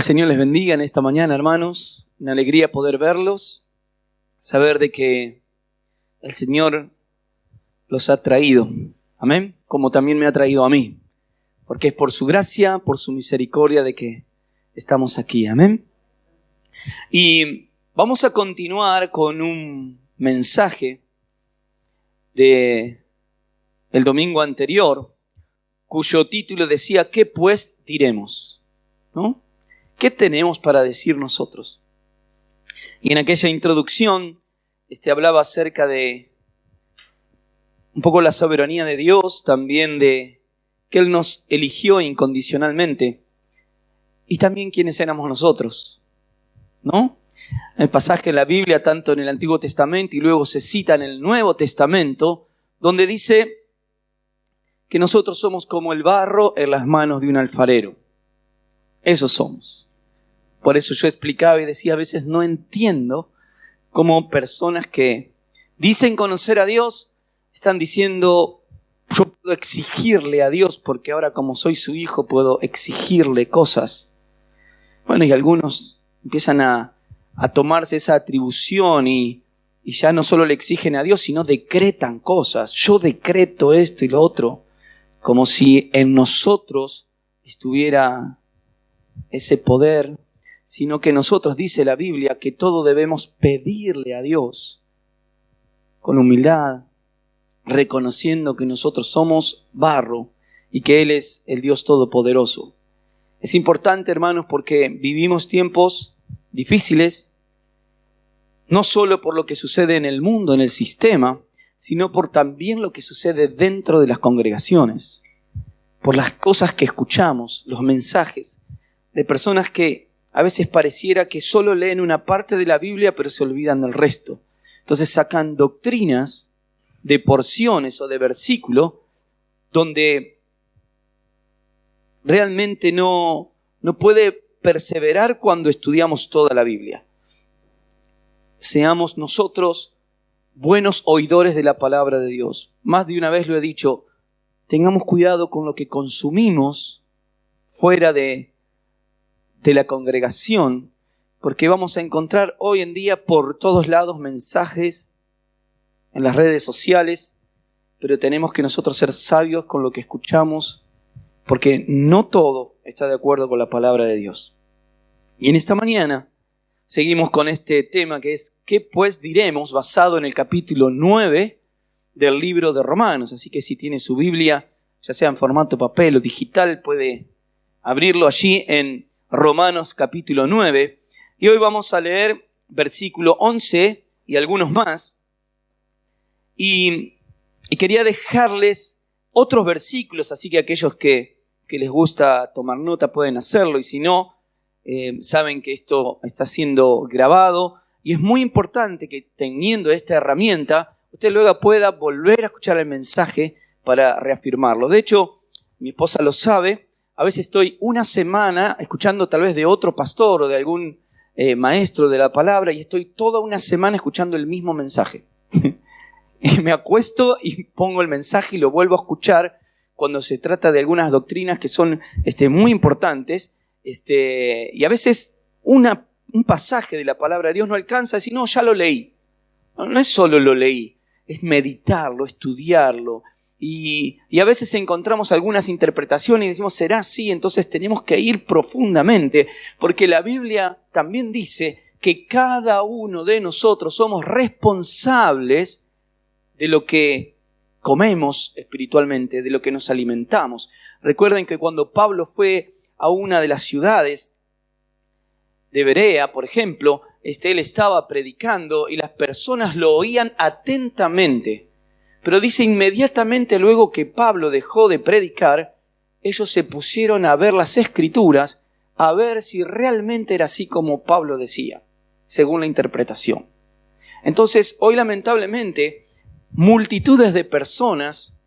Que el Señor les bendiga en esta mañana, hermanos. Una alegría poder verlos, saber de que el Señor los ha traído. Amén. Como también me ha traído a mí. Porque es por su gracia, por su misericordia de que estamos aquí. Amén. Y vamos a continuar con un mensaje de el domingo anterior, cuyo título decía, ¿qué pues diremos? ¿No? ¿Qué tenemos para decir nosotros? Y en aquella introducción hablaba acerca de un poco la soberanía de Dios, también de que Él nos eligió incondicionalmente y también quiénes éramos nosotros, ¿no? El pasaje en la Biblia, tanto en el Antiguo Testamento y luego se cita en el Nuevo Testamento, donde dice que nosotros somos como el barro en las manos de un alfarero. Eso somos. Por eso yo explicaba y decía, a veces no entiendo cómo personas que dicen conocer a Dios están diciendo, yo puedo exigirle a Dios porque ahora como soy su hijo puedo exigirle cosas. Bueno, y algunos empiezan a tomarse esa atribución y ya no solo le exigen a Dios, sino decretan cosas. Yo decreto esto y lo otro, como si en nosotros estuviera ese poder, sino que nosotros, dice la Biblia, que todo debemos pedirle a Dios con humildad, reconociendo que nosotros somos barro y que Él es el Dios Todopoderoso. Es importante, hermanos, porque vivimos tiempos difíciles, no solo por lo que sucede en el mundo, en el sistema, sino por también lo que sucede dentro de las congregaciones, por las cosas que escuchamos, los mensajes de personas que a veces pareciera que solo leen una parte de la Biblia, pero se olvidan del resto. Entonces sacan doctrinas de porciones o de versículos donde realmente no puede perseverar cuando estudiamos toda la Biblia. Seamos nosotros buenos oidores de la palabra de Dios. Más de una vez lo he dicho, tengamos cuidado con lo que consumimos fuera de la congregación, porque vamos a encontrar hoy en día por todos lados mensajes en las redes sociales, pero tenemos que nosotros ser sabios con lo que escuchamos, porque no todo está de acuerdo con la palabra de Dios. Y en esta mañana seguimos con este tema que es ¿qué pues diremos? Basado en el capítulo 9 del libro de Romanos. Así que si tiene su Biblia, ya sea en formato papel o digital, puede abrirlo allí en Romanos capítulo 9. Y hoy vamos a leer versículo 11 y algunos más. Y quería dejarles otros versículos, así que aquellos que les gusta tomar nota pueden hacerlo. Y si no, saben que esto está siendo grabado. Y es muy importante que teniendo esta herramienta, usted luego pueda volver a escuchar el mensaje para reafirmarlo. De hecho, mi esposa lo sabe. A veces estoy una semana escuchando tal vez de otro pastor o de algún maestro de la palabra y estoy toda una semana escuchando el mismo mensaje. Me acuesto y pongo el mensaje y lo vuelvo a escuchar cuando se trata de algunas doctrinas que son muy importantes. Y a veces un pasaje de la palabra de Dios no alcanza a decir, no, ya lo leí. No es solo lo leí, es meditarlo, estudiarlo. Y a veces encontramos algunas interpretaciones y decimos, ¿será así? Entonces tenemos que ir profundamente, porque la Biblia también dice que cada uno de nosotros somos responsables de lo que comemos espiritualmente, de lo que nos alimentamos. Recuerden que cuando Pablo fue a una de las ciudades de Berea, por ejemplo, él estaba predicando y las personas lo oían atentamente. Pero dice inmediatamente luego que Pablo dejó de predicar, ellos se pusieron a ver las Escrituras, a ver si realmente era así como Pablo decía, según la interpretación. Entonces, hoy lamentablemente, multitudes de personas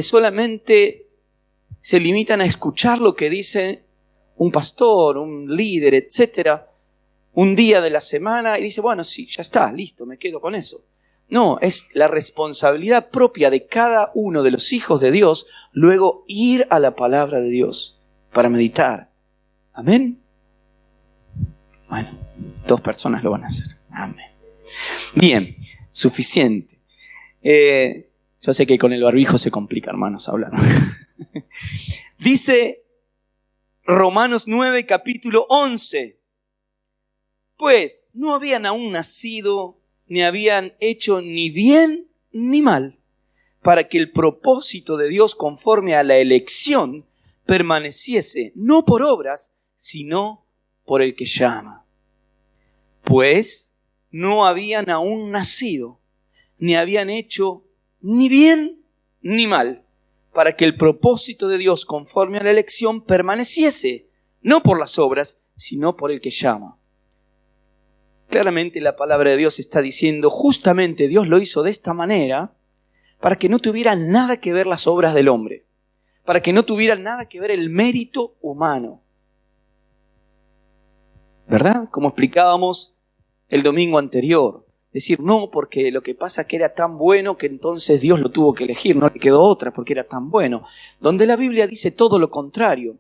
solamente se limitan a escuchar lo que dice un pastor, un líder, etcétera, un día de la semana y dice, bueno, sí, ya está, listo, me quedo con eso. No, es la responsabilidad propia de cada uno de los hijos de Dios luego ir a la palabra de Dios para meditar. Amén. Bueno, 2 personas lo van a hacer. Amén. Bien, suficiente. Yo sé que con el barbijo se complica, hermanos, hablar. Dice Romanos 9, capítulo 11. Pues no habían aún nacido, ni habían hecho ni bien ni mal, para que el propósito de Dios conforme a la elección permaneciese, no por obras, sino por el que llama. Pues no habían aún nacido, ni habían hecho ni bien ni mal, para que el propósito de Dios conforme a la elección permaneciese, no por las obras, sino por el que llama. Claramente la palabra de Dios está diciendo, justamente Dios lo hizo de esta manera, para que no tuvieran nada que ver las obras del hombre, para que no tuvieran nada que ver el mérito humano. ¿Verdad? Como explicábamos el domingo anterior. Decir, no, porque lo que pasa es que era tan bueno que entonces Dios lo tuvo que elegir, no le quedó otra porque era tan bueno. Donde la Biblia dice todo lo contrario.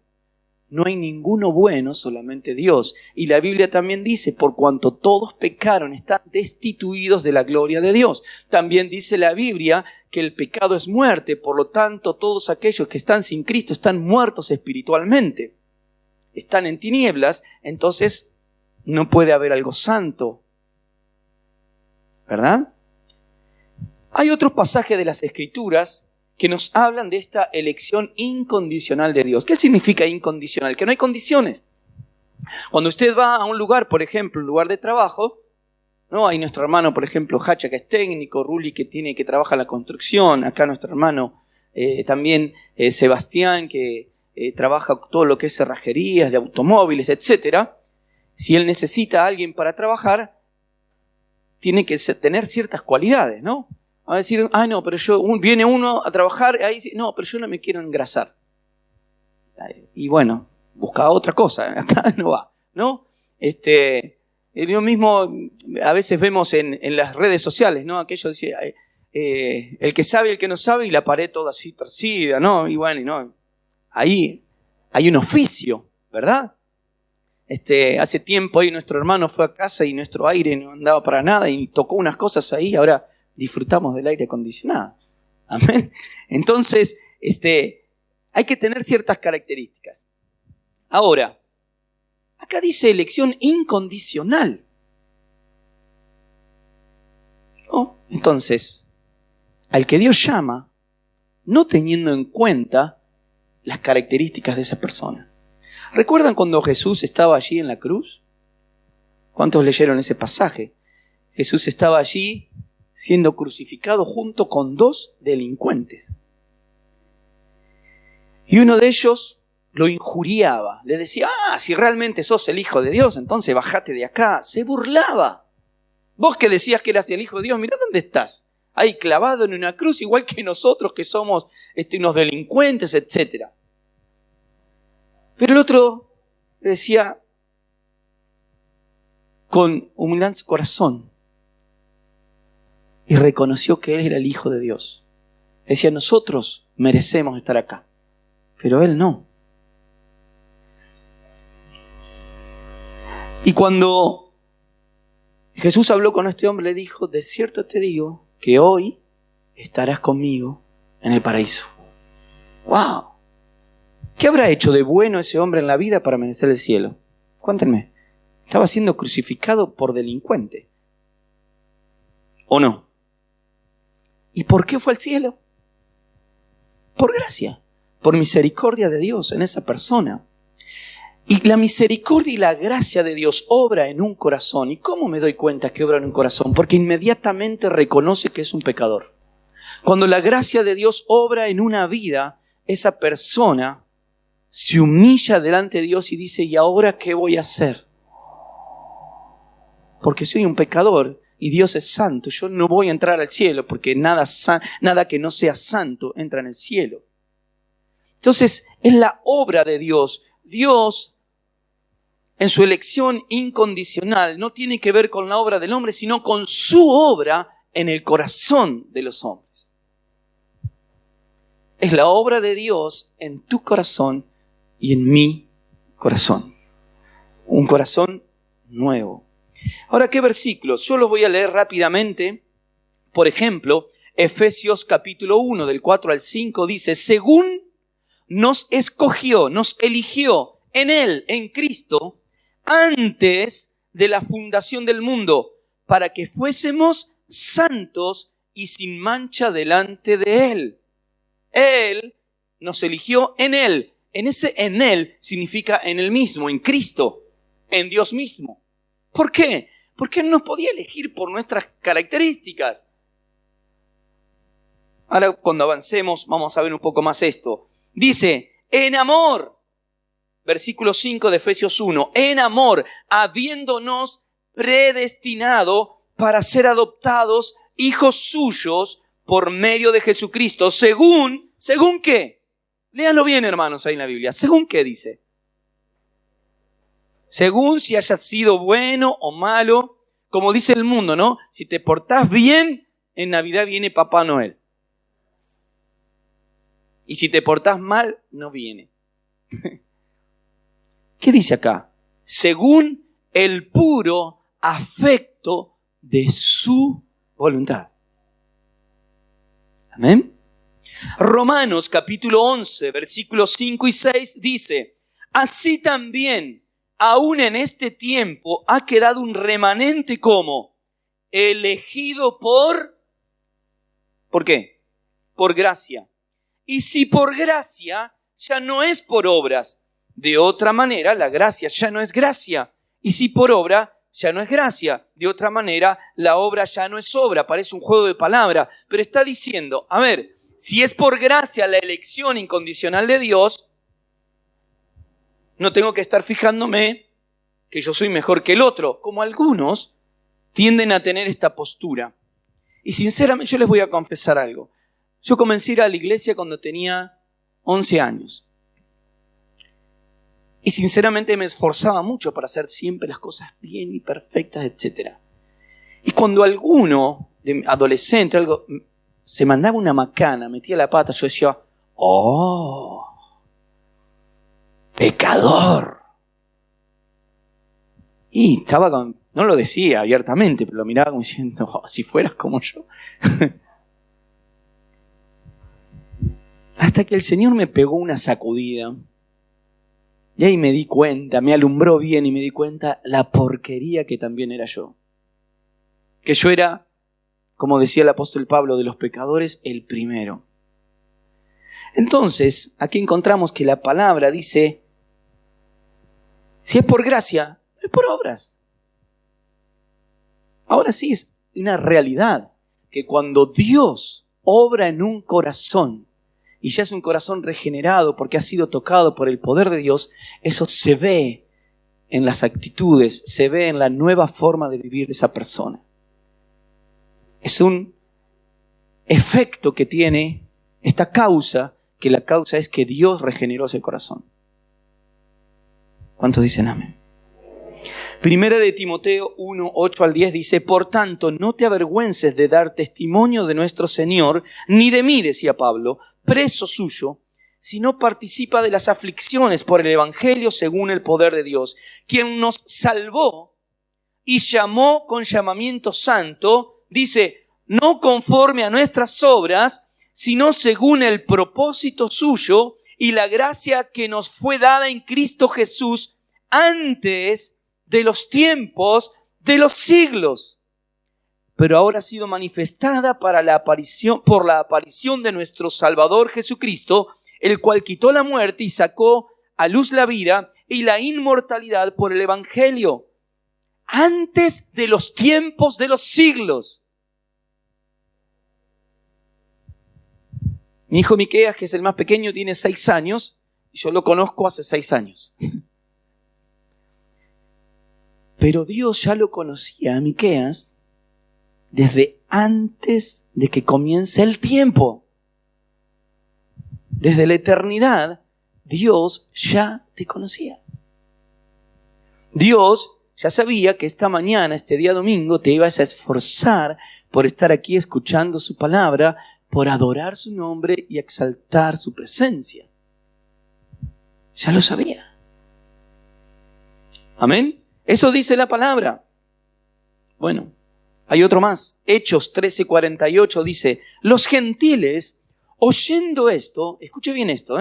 No hay ninguno bueno, solamente Dios. Y la Biblia también dice, por cuanto todos pecaron, están destituidos de la gloria de Dios. También dice la Biblia que el pecado es muerte, por lo tanto todos aquellos que están sin Cristo están muertos espiritualmente. Están en tinieblas, entonces no puede haber algo santo. ¿Verdad? Hay otros pasajes de las Escrituras que nos hablan de esta elección incondicional de Dios. ¿Qué significa incondicional? Que no hay condiciones. Cuando usted va a un lugar, por ejemplo, un lugar de trabajo, ¿no? Hay nuestro hermano, por ejemplo, Hacha, que es técnico, Ruli, que trabaja en la construcción, acá nuestro hermano también Sebastián, que trabaja todo lo que es cerrajerías de automóviles, etc. Si él necesita a alguien para trabajar, tiene que tener ciertas cualidades, ¿no? Va a decir, no, pero viene uno a trabajar, ahí dice, no, pero yo no me quiero engrasar. Y bueno, busca otra cosa, acá no va, ¿no? Yo mismo, a veces vemos en las redes sociales, ¿no? Aquello dice, el que sabe y el que no sabe, y la pared toda así torcida, ¿no? Y bueno, ¿no? Ahí hay un oficio, ¿verdad? Hace tiempo ahí nuestro hermano fue a casa y nuestro aire no andaba para nada y tocó unas cosas ahí, ahora disfrutamos del aire acondicionado. Amén. Entonces, hay que tener ciertas características. Ahora, acá dice elección incondicional. ¿No? Entonces, al que Dios llama, no teniendo en cuenta las características de esa persona. ¿Recuerdan cuando Jesús estaba allí en la cruz? ¿Cuántos leyeron ese pasaje? Jesús estaba allí siendo crucificado junto con 2 delincuentes. Y uno de ellos lo injuriaba. Le decía, si realmente sos el Hijo de Dios, entonces bajate de acá. Se burlaba. Vos que decías que eras el Hijo de Dios, mirá dónde estás. Ahí clavado en una cruz, igual que nosotros que somos unos delincuentes, etc. Pero el otro le decía, con humildad en su corazón, y reconoció que él era el Hijo de Dios. Decía, nosotros merecemos estar acá, pero él no. Y cuando Jesús habló con este hombre, le dijo, de cierto te digo que hoy estarás conmigo en el paraíso. ¡Wow! ¿Qué habrá hecho de bueno ese hombre en la vida para merecer el cielo? Cuéntenme. Estaba siendo crucificado por delincuente. ¿O no? ¿Y por qué fue al cielo? Por gracia, por misericordia de Dios en esa persona. Y la misericordia y la gracia de Dios obra en un corazón. ¿Y cómo me doy cuenta que obra en un corazón? Porque inmediatamente reconoce que es un pecador. Cuando la gracia de Dios obra en una vida, esa persona se humilla delante de Dios y dice, ¿y ahora qué voy a hacer? Porque soy un pecador y Dios es santo. Yo no voy a entrar al cielo porque nada que no sea santo entra en el cielo. Entonces, es la obra de Dios. Dios, en su elección incondicional, no tiene que ver con la obra del hombre, sino con su obra en el corazón de los hombres. Es la obra de Dios en tu corazón y en mi corazón. Un corazón nuevo. Ahora, ¿qué versículos? Yo los voy a leer rápidamente. Por ejemplo, Efesios capítulo 1, del 4 al 5, dice: según nos escogió, nos eligió en Él, en Cristo, antes de la fundación del mundo, para que fuésemos santos y sin mancha delante de Él. Él nos eligió en Él. En Él significa en Él mismo, en Cristo, en Dios mismo. ¿Por qué? Porque Él nos podía elegir por nuestras características. Ahora, cuando avancemos, vamos a ver un poco más esto. Dice, en amor, versículo 5 de Efesios 1, en amor, habiéndonos predestinado para ser adoptados hijos suyos por medio de Jesucristo, ¿según qué? Léanlo bien, hermanos, ahí en la Biblia. ¿Según qué dice? Según si hayas sido bueno o malo, como dice el mundo, ¿no? Si te portás bien, en Navidad viene Papá Noel. Y si te portás mal, no viene. ¿Qué dice acá? Según el puro afecto de su voluntad. Amén. Romanos capítulo 11, versículos 5 y 6 dice: así también, aún en este tiempo, ha quedado un remanente como elegido ¿por qué? Por gracia. Y si por gracia, ya no es por obras. De otra manera, la gracia ya no es gracia. Y si por obra, ya no es gracia. De otra manera, la obra ya no es obra. Parece un juego de palabras. Pero está diciendo, a ver, si es por gracia la elección incondicional de Dios, no tengo que estar fijándome que yo soy mejor que el otro, como algunos tienden a tener esta postura. Y sinceramente yo les voy a confesar algo. Yo comencé a ir a la iglesia cuando tenía 11 años. Y sinceramente me esforzaba mucho para hacer siempre las cosas bien y perfectas, etc. Y cuando alguno, de adolescente, se mandaba una macana, metía la pata, yo decía, ¡oh! ¡Pecador! Y estaba no lo decía abiertamente, pero lo miraba como diciendo, oh, si fueras como yo. Hasta que el Señor me pegó una sacudida. Y ahí me di cuenta, me alumbró bien y me di cuenta la porquería que también era yo. Que yo era, como decía el apóstol Pablo, de los pecadores, el primero. Entonces, aquí encontramos que la palabra dice, si es por gracia, no es por obras. Ahora sí es una realidad que cuando Dios obra en un corazón, y ya es un corazón regenerado porque ha sido tocado por el poder de Dios, eso se ve en las actitudes, se ve en la nueva forma de vivir de esa persona. Es un efecto que tiene esta causa, que la causa es que Dios regeneró ese corazón. ¿Cuántos dicen amén? Primera de Timoteo 1, 8 al 10 dice, por tanto, no te avergüences de dar testimonio de nuestro Señor, ni de mí, decía Pablo, preso suyo, sino participa de las aflicciones por el Evangelio según el poder de Dios, quien nos salvó y llamó con llamamiento santo, dice, no conforme a nuestras obras, sino según el propósito suyo y la gracia que nos fue dada en Cristo Jesús antes de los tiempos de los siglos, pero ahora ha sido manifestada por la aparición de nuestro Salvador Jesucristo, el cual quitó la muerte y sacó a luz la vida y la inmortalidad por el Evangelio, antes de los tiempos de los siglos. Mi hijo Miqueas, que es el más pequeño, tiene 6 años, y yo lo conozco hace 6 años. Pero Dios ya lo conocía a Miqueas desde antes de que comience el tiempo. Desde la eternidad, Dios ya te conocía. Dios ya sabía que esta mañana, este día domingo, te ibas a esforzar por estar aquí escuchando su palabra, por adorar su nombre y exaltar su presencia. Ya lo sabía. Amén. Eso dice la palabra. Bueno, hay otro más. Hechos 13:48 dice, los gentiles, oyendo esto, escuche bien esto,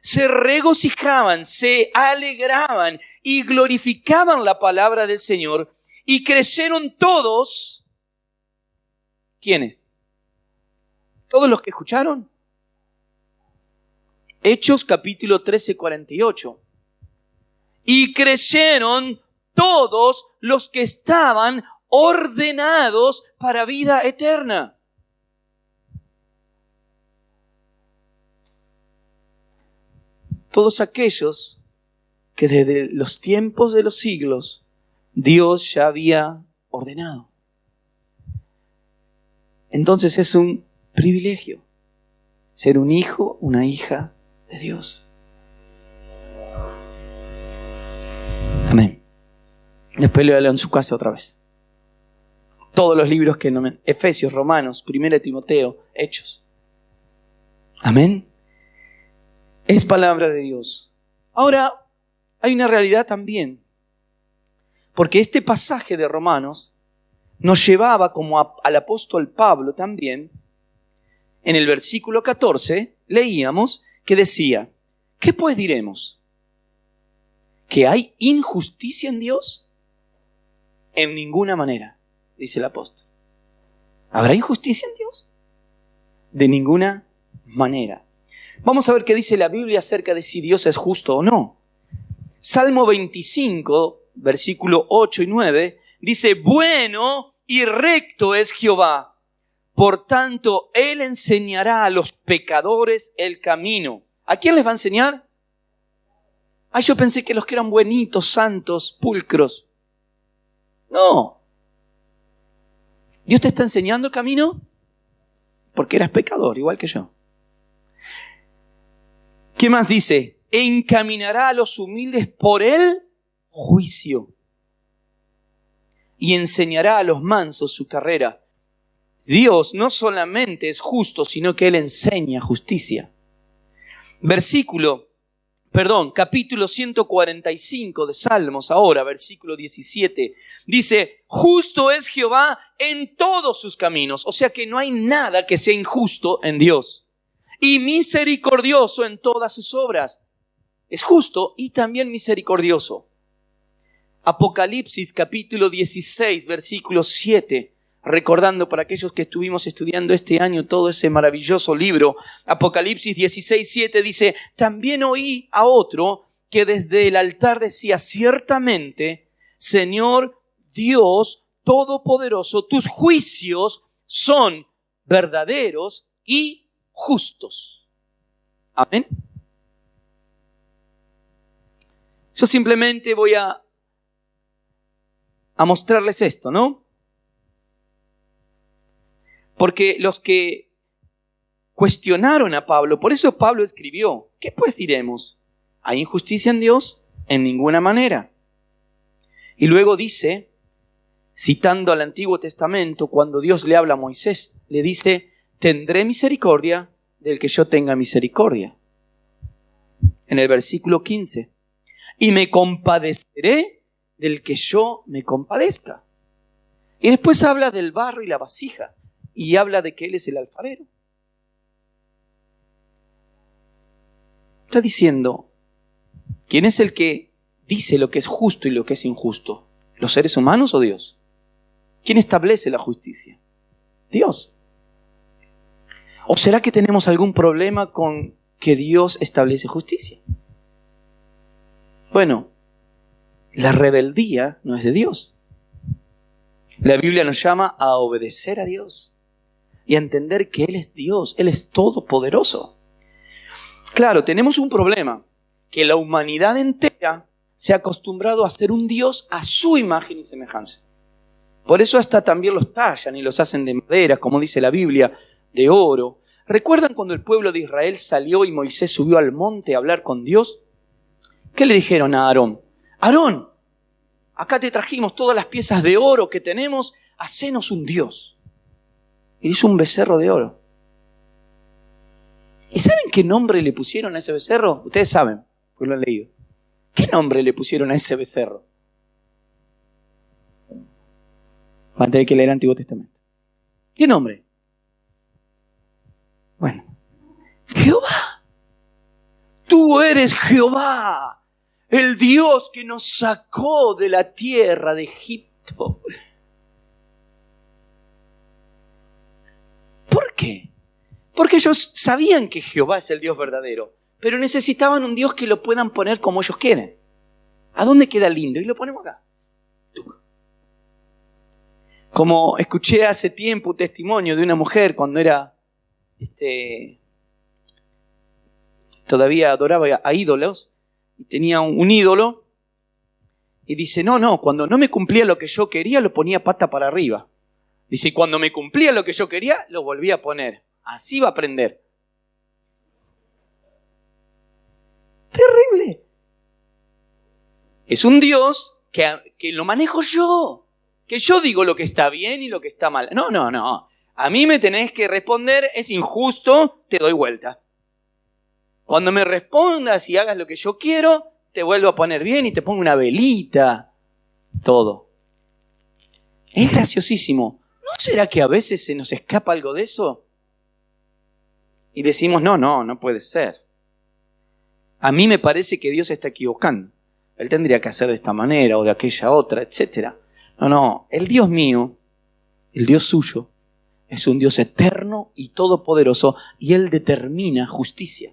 se regocijaban, se alegraban y glorificaban la palabra del Señor y creyeron todos. ¿Quiénes? ¿Todos los que escucharon? Hechos capítulo 13:48. Y creyeron todos los que estaban ordenados para vida eterna. Todos aquellos que desde los tiempos de los siglos Dios ya había ordenado. Entonces es un privilegio ser un hijo, una hija de Dios. Amén. Después lo leo en su casa otra vez. Todos los libros que nombran, Efesios, Romanos, 1 Timoteo, Hechos. Amén. Es palabra de Dios. Ahora, hay una realidad también. Porque este pasaje de Romanos nos llevaba, como al apóstol Pablo también, en el versículo 14, leíamos que decía, ¿qué pues diremos? ¿Que hay injusticia en Dios? En ninguna manera, dice el apóstol. ¿Habrá injusticia en Dios? De ninguna manera. Vamos a ver qué dice la Biblia acerca de si Dios es justo o no. Salmo 25, versículo 8 y 9, dice, bueno y recto es Jehová, por tanto Él enseñará a los pecadores el camino. ¿A quién les va a enseñar? Yo pensé que los que eran buenitos, santos, pulcros. No. ¿Dios te está enseñando camino? Porque eras pecador, igual que yo. ¿Qué más dice? Encaminará a los humildes por el juicio y enseñará a los mansos su carrera. Dios no solamente es justo, sino que Él enseña justicia. Capítulo 145 de Salmos, ahora, versículo 17, dice, justo es Jehová en todos sus caminos. O sea que no hay nada que sea injusto en Dios. Y misericordioso en todas sus obras. Es justo y también misericordioso. Apocalipsis capítulo 16, versículo 7. Recordando para aquellos que estuvimos estudiando este año todo ese maravilloso libro. Apocalipsis 16, 7 dice, también oí a otro que desde el altar decía, ciertamente, Señor Dios Todopoderoso, tus juicios son verdaderos y justos. Amén. Yo simplemente voy a mostrarles esto, ¿no? Porque los que cuestionaron a Pablo, por eso Pablo escribió, ¿qué pues diremos? ¿Hay injusticia en Dios? En ninguna manera. Y luego dice, citando al Antiguo Testamento, cuando Dios le habla a Moisés, le dice, tendré misericordia del que yo tenga misericordia. En el versículo 15, y me compadeceré del que yo me compadezca. Y después habla del barro y la vasija, y habla de que Él es el alfarero. Está diciendo, ¿quién es el que dice lo que es justo y lo que es injusto? ¿Los seres humanos o Dios? ¿Quién establece la justicia? Dios. ¿O será que tenemos algún problema con que Dios establece justicia? Bueno, la rebeldía no es de Dios. La Biblia nos llama a obedecer a Dios y a entender que Él es Dios, Él es todopoderoso. Claro, tenemos un problema, que la humanidad entera se ha acostumbrado a ser un Dios a su imagen y semejanza. Por eso hasta también los tallan y los hacen de madera, como dice la Biblia, de oro. ¿Recuerdan cuando el pueblo de Israel salió y Moisés subió al monte a hablar con Dios? ¿Qué le dijeron a Aarón? Aarón, acá te trajimos todas las piezas de oro que tenemos, hacenos un Dios. Y hizo un becerro de oro. ¿Y saben qué nombre le pusieron a ese becerro? Ustedes saben, porque lo han leído. ¿Qué nombre le pusieron a ese becerro? Van a tener que leer el Antiguo Testamento. ¿Qué nombre? Bueno, Jehová. Tú eres Jehová, el Dios que nos sacó de la tierra de Egipto. ¿Por qué? Porque ellos sabían que Jehová es el Dios verdadero, pero necesitaban un Dios que lo puedan poner como ellos quieren. ¿A dónde queda lindo? Y lo ponemos acá. Como escuché hace tiempo un testimonio de una mujer cuando era, todavía adoraba a ídolos, y tenía un ídolo, y dice, no, cuando no me cumplía lo que yo quería, lo ponía pata para arriba. Dice, y cuando me cumplía lo que yo quería, lo volvía a poner. Así va a aprender. Terrible. Es un Dios que lo manejo yo. Que yo digo lo que está bien y lo que está mal. No. A mí me tenés que responder, es injusto, te doy vuelta. Cuando me respondas y hagas lo que yo quiero, te vuelvo a poner bien y te pongo una velita. Todo. Es graciosísimo. ¿No será que a veces se nos escapa algo de eso? Y decimos, no puede ser. A mí me parece que Dios se está equivocando. Él tendría que hacer de esta manera o de aquella otra, etc. No, el Dios mío, el Dios suyo, es un Dios eterno y todopoderoso y Él determina justicia.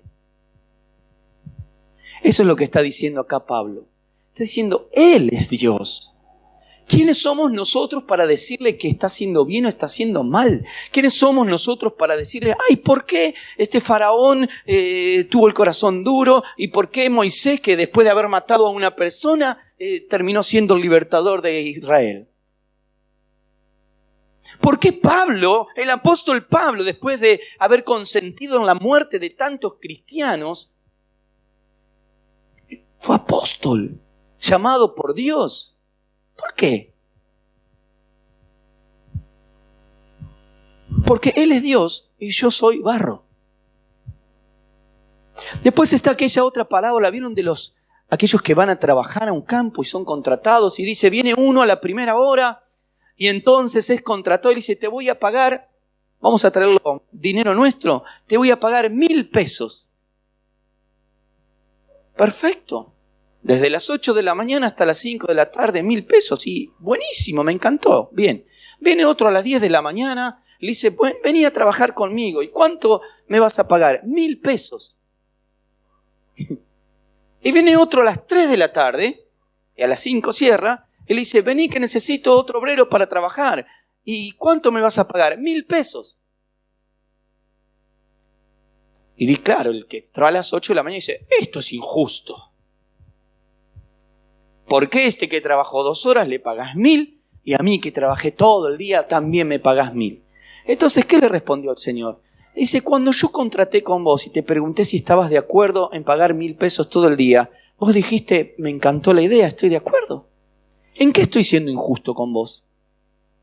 Eso es lo que está diciendo acá Pablo. Está diciendo, Él es Dios. ¿Quiénes somos nosotros para decirle que está haciendo bien o está haciendo mal? ¿Quiénes somos nosotros para decirle, ¿por qué este faraón tuvo el corazón duro? ¿Y por qué Moisés, que después de haber matado a una persona, terminó siendo el libertador de Israel? ¿Por qué Pablo, el apóstol Pablo, después de haber consentido en la muerte de tantos cristianos, fue apóstol, llamado por Dios? ¿Por qué? Porque Él es Dios y yo soy barro. Después está aquella otra parábola, ¿vieron? De aquellos que van a trabajar a un campo y son contratados, y dice, viene uno a la primera hora y entonces es contratado y dice, te voy a pagar, vamos a traerlo dinero nuestro, te voy a pagar 1,000 pesos. Perfecto. Desde las 8 de la mañana hasta las 5 de la tarde, 1,000 pesos. Y buenísimo, me encantó. Bien. Viene otro a las 10 de la mañana, le dice, vení a trabajar conmigo. ¿Y cuánto me vas a pagar? 1,000 pesos. Y viene otro a las 3 de la tarde, y a las 5 cierra, y le dice, vení que necesito otro obrero para trabajar. ¿Y cuánto me vas a pagar? 1,000 pesos. Y claro, el que entró a las 8 de la mañana dice, esto es injusto. ¿Por qué este que trabajó 2 horas le pagas 1,000 y a mí que trabajé todo el día también me pagas 1,000? Entonces, ¿qué le respondió el Señor? Dice, cuando yo contraté con vos y te pregunté si estabas de acuerdo en pagar 1,000 pesos todo el día, vos dijiste, me encantó la idea, estoy de acuerdo. ¿En qué estoy siendo injusto con vos?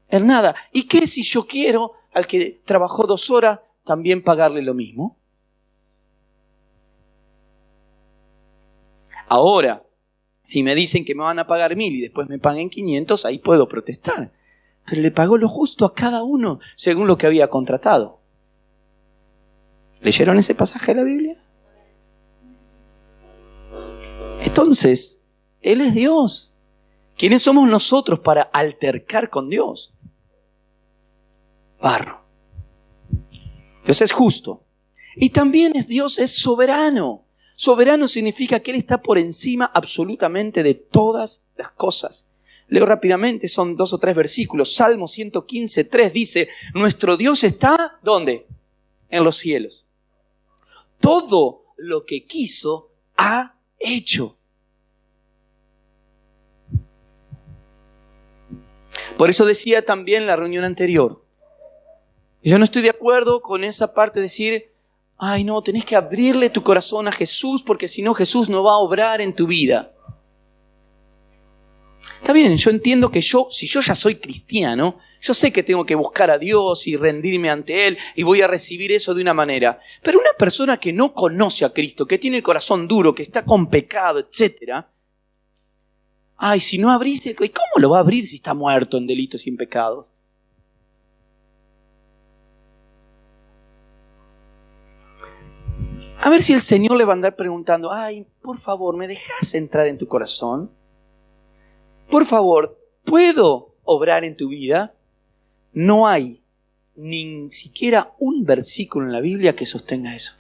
En nada. ¿Y qué si yo quiero al que trabajó 2 horas también pagarle lo mismo? Ahora, si me dicen que me van a pagar 1,000 y después me paguen 500, ahí puedo protestar. Pero le pagó lo justo a cada uno según lo que había contratado. ¿Leyeron ese pasaje de la Biblia? Entonces, Él es Dios. ¿Quiénes somos nosotros para altercar con Dios? Barro. Dios es justo. Y también Dios es soberano. Soberano significa que Él está por encima absolutamente de todas las cosas. Leo rápidamente, son 2 o 3 versículos. Salmo 115:3 dice, nuestro Dios está, ¿dónde? En los cielos. Todo lo que quiso ha hecho. Por eso decía también en la reunión anterior, yo no estoy de acuerdo con esa parte de decir, ay no, tenés que abrirle tu corazón a Jesús porque si no Jesús no va a obrar en tu vida. Está bien, yo entiendo que si yo ya soy cristiano, yo sé que tengo que buscar a Dios y rendirme ante Él y voy a recibir eso de una manera. Pero una persona que no conoce a Cristo, que tiene el corazón duro, que está con pecado, etc., Ay, si no abrís, ¿y cómo lo va a abrir si está muerto en delitos y en pecados? A ver si el Señor le va a andar preguntando, ay, por favor, ¿me dejas entrar en tu corazón? Por favor, ¿puedo obrar en tu vida? No hay ni siquiera un versículo en la Biblia que sostenga eso.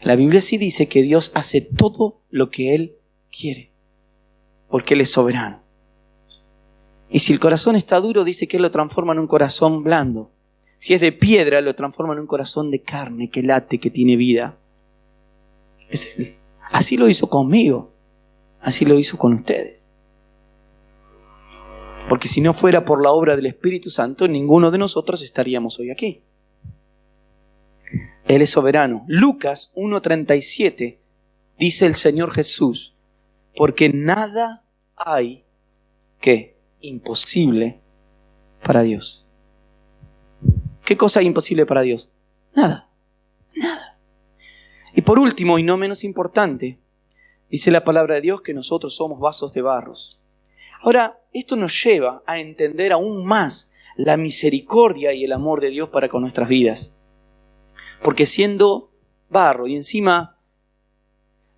La Biblia sí dice que Dios hace todo lo que Él quiere, porque Él es soberano. Y si el corazón está duro, dice que Él lo transforma en un corazón blando. Si es de piedra, lo transforma en un corazón de carne, que late, que tiene vida. Es Él. Así lo hizo conmigo. Así lo hizo con ustedes. Porque si no fuera por la obra del Espíritu Santo, ninguno de nosotros estaríamos hoy aquí. Él es soberano. Lucas 1:37 dice el Señor Jesús, porque nada hay que imposible para Dios. ¿Qué cosa es imposible para Dios? Nada. Y por último, y no menos importante, dice la palabra de Dios que nosotros somos vasos de barros. Ahora, esto nos lleva a entender aún más la misericordia y el amor de Dios para con nuestras vidas. Porque siendo barro y encima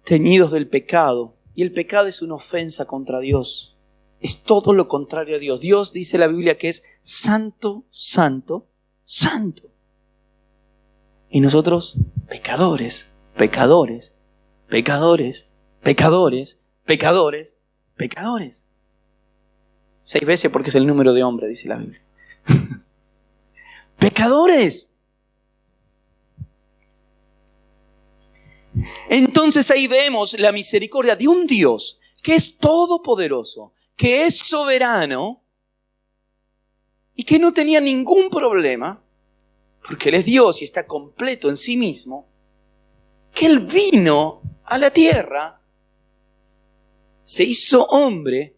teñidos del pecado, y el pecado es una ofensa contra Dios, es todo lo contrario a Dios. Dios dice en la Biblia que es santo, santo, santo. Y nosotros, pecadores, pecadores, pecadores, pecadores, pecadores, pecadores. 6 veces porque es el número de hombre, dice la Biblia. ¡Pecadores! Entonces ahí vemos la misericordia de un Dios que es todopoderoso, que es soberano y que no tenía ningún problema, porque Él es Dios y está completo en sí mismo, que Él vino a la tierra, se hizo hombre,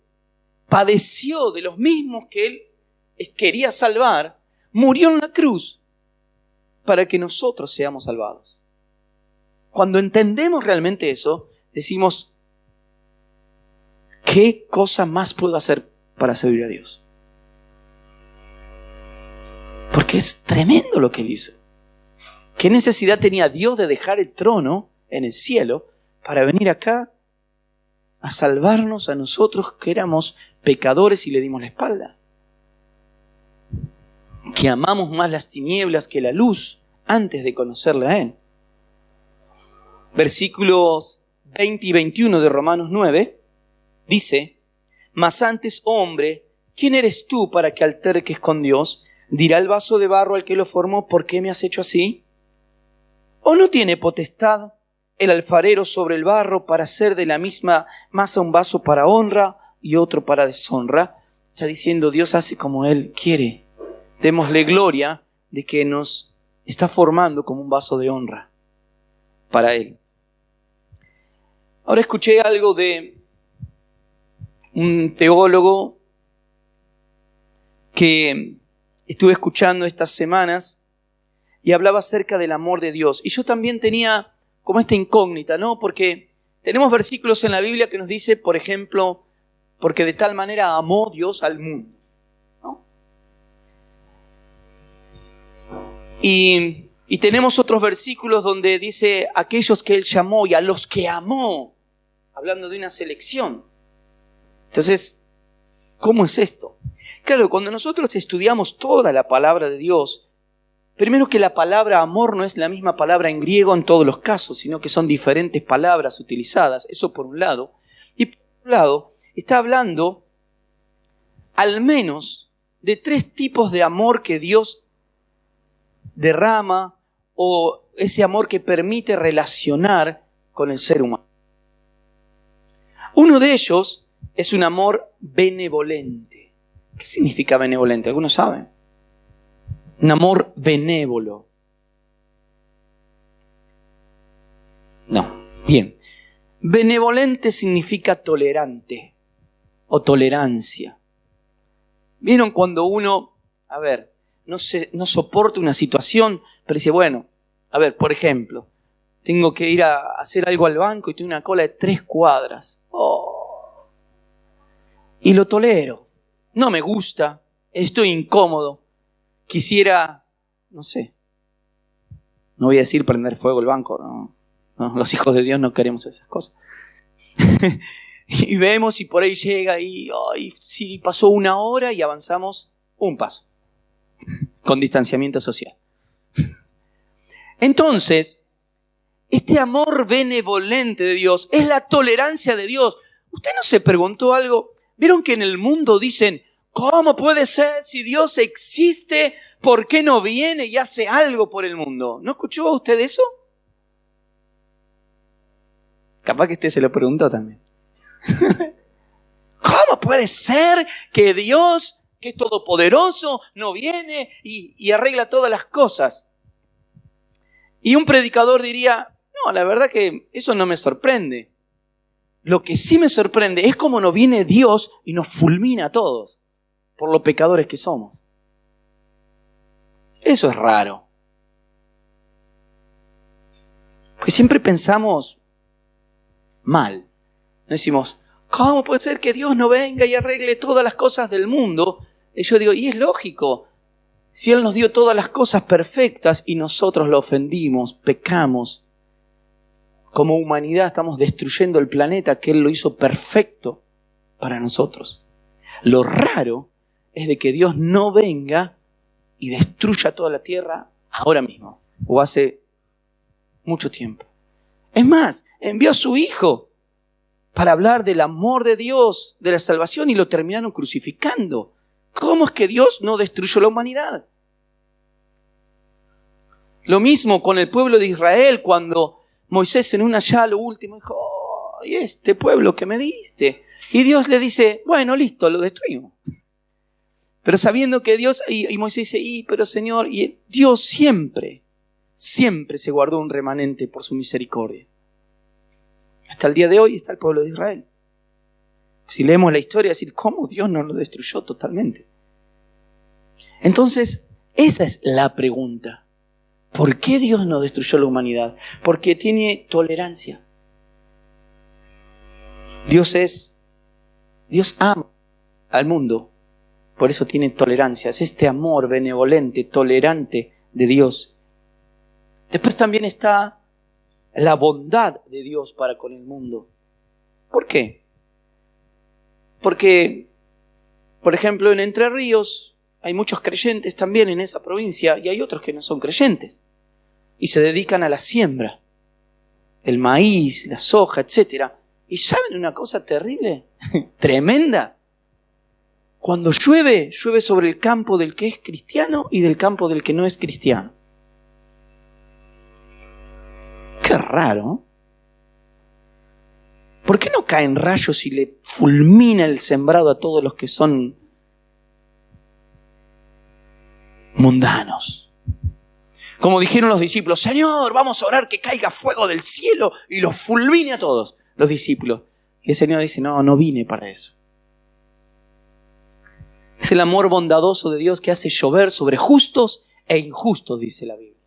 padeció de los mismos que Él quería salvar, murió en la cruz para que nosotros seamos salvados. Cuando entendemos realmente eso, decimos, ¿qué cosa más puedo hacer para servir a Dios? Porque es tremendo lo que Él hizo. ¿Qué necesidad tenía Dios de dejar el trono en el cielo para venir acá a salvarnos a nosotros que éramos pecadores y le dimos la espalda? Que amamos más las tinieblas que la luz antes de conocerle a Él. Versículos 20 y 21 de Romanos 9 dice, mas antes, hombre, ¿quién eres tú para que alterques con Dios? ¿Dirá el vaso de barro al que lo formó, ¿por qué me has hecho así? ¿O no tiene potestad el alfarero sobre el barro para hacer de la misma masa un vaso para honra y otro para deshonra? Está diciendo, Dios hace como Él quiere. Démosle gloria de que nos está formando como un vaso de honra para Él. Ahora escuché algo de un teólogo que estuve escuchando estas semanas y hablaba acerca del amor de Dios. Y yo también tenía como esta incógnita, ¿no? Porque tenemos versículos en la Biblia que nos dice, por ejemplo, porque de tal manera amó Dios al mundo, ¿no? Y tenemos otros versículos donde dice aquellos que Él llamó y a los que amó, hablando de una selección. Entonces, ¿cómo es esto? Claro, cuando nosotros estudiamos toda la palabra de Dios, primero que la palabra amor no es la misma palabra en griego en todos los casos, sino que son diferentes palabras utilizadas, eso por un lado. Y por otro lado, está hablando al menos de 3 tipos de amor que Dios derrama o ese amor que permite relacionar con el ser humano. Uno de ellos es un amor benevolente. ¿Qué significa benevolente? ¿Algunos saben? Un amor benévolo. No. Bien. Benevolente significa tolerante o tolerancia. ¿Vieron cuando uno, no soporta una situación, pero dice, bueno, por ejemplo, tengo que ir a hacer algo al banco y tengo una cola de 3 cuadras. Oh. y lo tolero. No me gusta, estoy incómodo. Quisiera, no sé, no voy a decir prender fuego el banco, no, los hijos de Dios no queremos esas cosas. Y vemos y por ahí llega y sí, pasó 1 hora y avanzamos un paso, con distanciamiento social. Entonces, este amor benevolente de Dios es la tolerancia de Dios. ¿Usted no se preguntó algo? ¿Vieron que en el mundo dicen, ¿cómo puede ser si Dios existe? ¿Por qué no viene y hace algo por el mundo? ¿No escuchó usted eso? Capaz que usted se lo preguntó también. ¿Cómo puede ser que Dios, que es todopoderoso, no viene y arregla todas las cosas? Y un predicador diría, no, la verdad que eso no me sorprende. Lo que sí me sorprende es cómo no viene Dios y nos fulmina a todos por los pecadores que somos. Eso es raro. Porque siempre pensamos mal. Decimos, ¿cómo puede ser que Dios no venga y arregle todas las cosas del mundo? Y yo digo, y es lógico. Si Él nos dio todas las cosas perfectas y nosotros lo ofendimos, pecamos, como humanidad estamos destruyendo el planeta que Él lo hizo perfecto para nosotros. Lo raro es de que Dios no venga y destruya toda la tierra ahora mismo, o hace mucho tiempo. Es más, envió a su Hijo para hablar del amor de Dios, de la salvación, y lo terminaron crucificando. ¿Cómo es que Dios no destruyó la humanidad? Lo mismo con el pueblo de Israel, cuando Moisés en una ya lo último dijo, ¿y este pueblo que me diste? Y Dios le dice, bueno, listo, lo destruimos. Pero sabiendo que Dios, y Moisés dice, pero Señor, y Dios siempre se guardó un remanente por su misericordia. Hasta el día de hoy está el pueblo de Israel. Si leemos la historia, decir, ¿cómo Dios no lo destruyó totalmente? Entonces, esa es la pregunta. ¿Por qué Dios no destruyó la humanidad? Porque tiene tolerancia. Dios ama al mundo, por eso tiene tolerancia. Es este amor benevolente, tolerante de Dios. Después también está la bondad de Dios para con el mundo. ¿Por qué? Porque, por ejemplo, en Entre Ríos hay muchos creyentes también en esa provincia y hay otros que no son creyentes y se dedican a la siembra, el maíz, la soja, etc. ¿Y saben una cosa terrible? Tremenda. Cuando llueve, llueve sobre el campo del que es cristiano y del campo del que no es cristiano. Qué raro. ¿Por qué no caen rayos y le fulmina el sembrado a todos los que son mundanos? Como dijeron los discípulos, Señor, vamos a orar que caiga fuego del cielo y los fulmine a todos los discípulos. Y el Señor dice, no vine para eso. Es el amor bondadoso de Dios que hace llover sobre justos e injustos, dice la Biblia.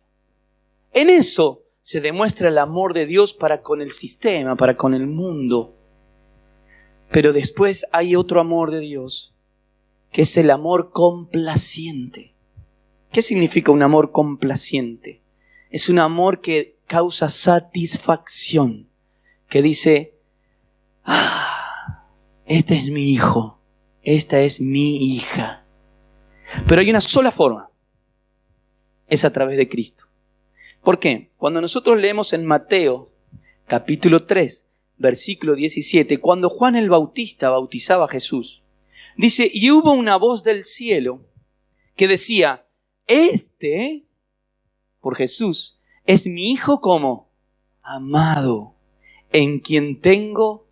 En eso se demuestra el amor de Dios para con el sistema, para con el mundo. Pero después hay otro amor de Dios, que es el amor complaciente. ¿Qué significa un amor complaciente? Es un amor que causa satisfacción, que dice, este es mi hijo, esta es mi hija. Pero hay una sola forma, es a través de Cristo. ¿Por qué? Cuando nosotros leemos en Mateo, capítulo 3, versículo 17, cuando Juan el Bautista bautizaba a Jesús, dice, y hubo una voz del cielo que decía, por Jesús, es mi hijo como amado, en quien tengo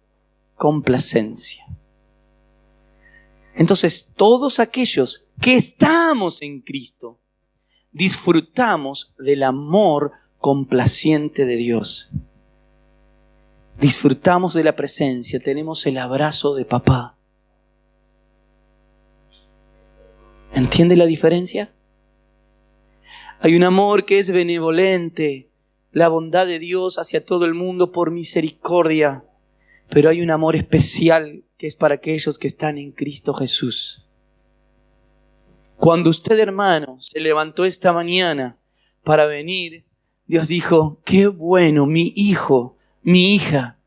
complacencia. Entonces, todos aquellos que estamos en Cristo, disfrutamos del amor complaciente de Dios. Disfrutamos de la presencia, tenemos el abrazo de papá. ¿Entiende la diferencia? Hay un amor que es benevolente, la bondad de Dios hacia todo el mundo por misericordia. Pero hay un amor especial que es para aquellos que están en Cristo Jesús. Cuando usted, hermano, se levantó esta mañana para venir, Dios dijo, qué bueno, mi hijo, mi hija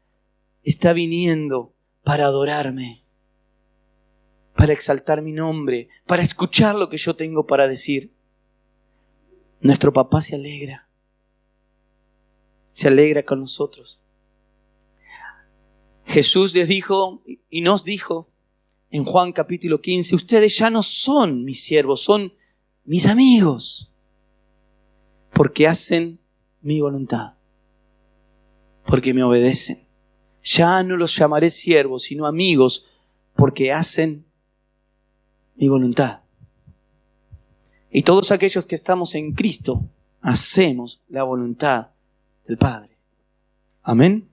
está viniendo para adorarme, para exaltar mi nombre, para escuchar lo que yo tengo para decir. Nuestro papá se alegra con nosotros. Jesús les dijo y nos dijo en Juan capítulo 15, ustedes ya no son mis siervos, son mis amigos, porque hacen mi voluntad, porque me obedecen. Ya no los llamaré siervos, sino amigos, porque hacen mi voluntad. Y todos aquellos que estamos en Cristo, hacemos la voluntad del Padre. Amén.